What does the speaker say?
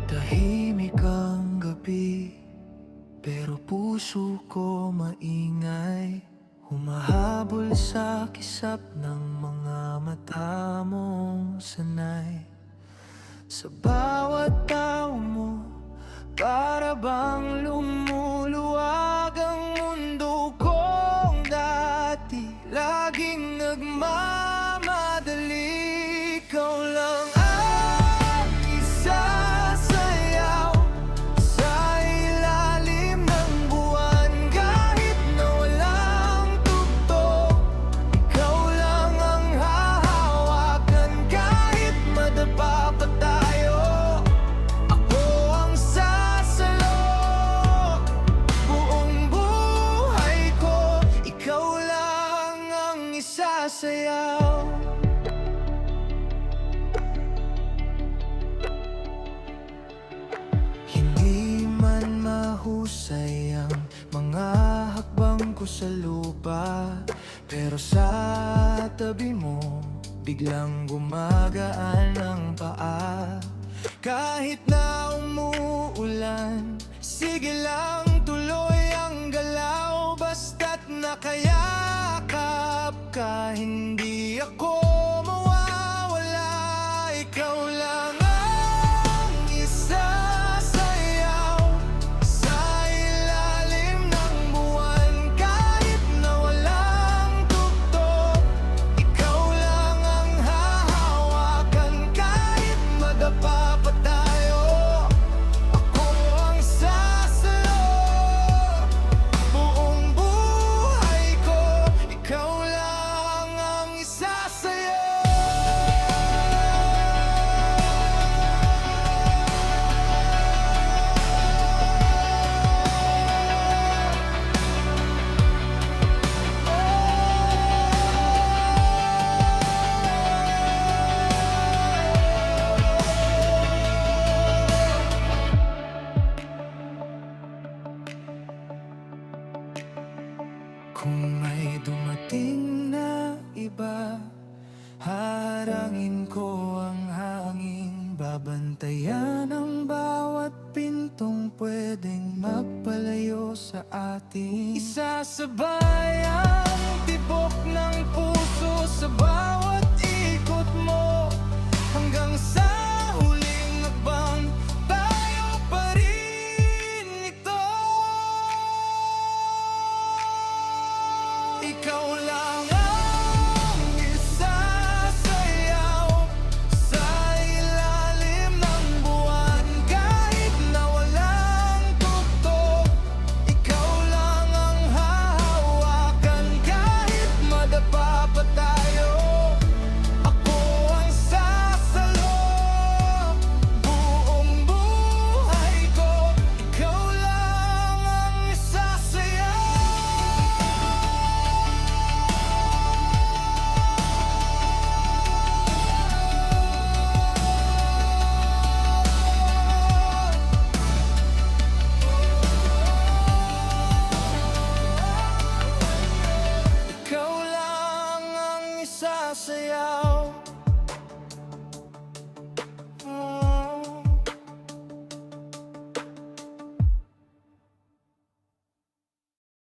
Tahimik ang gabi, pero puso ko maingay. Humahabol sa kisap ng mga mata mong sanay. Sa bawat tawa mo, para bang lumuluwag ang mundo kong dati. Laging nagmamadali, ikaw lang ang isasayaw sa ilalim ng buwan. Kahit na walang tugtog, ikaw lang ang hahawakan. Kahit madapa pa tayo, ako ang sasalo. Buong buhay ko, ikaw lang ang isasayaw. Hindi man mahusay ang mga hakbang ko sa lupa, pero sa tabi mo, biglang gumagaan ang paa. Kahit na umuulan, sige lang tuloy ang galaw. Basta't nakayakap ka, hindi ako mawawala. Ikaw lang ang isasayaw sa ilalim ng buwan. Kahit na walang tugtog, ikaw lang ang hahawakan. Kahit madapa pa tayo, ako ang sasalo. Buong buhay ko, ikaw lang ang isasayaw. Kung may dumating na iba, harangin ko ang hangin. Babantayan ang bawat pintong pwedeng magpalayo sa atin. Isasabay ang tibok ng puso sa bawat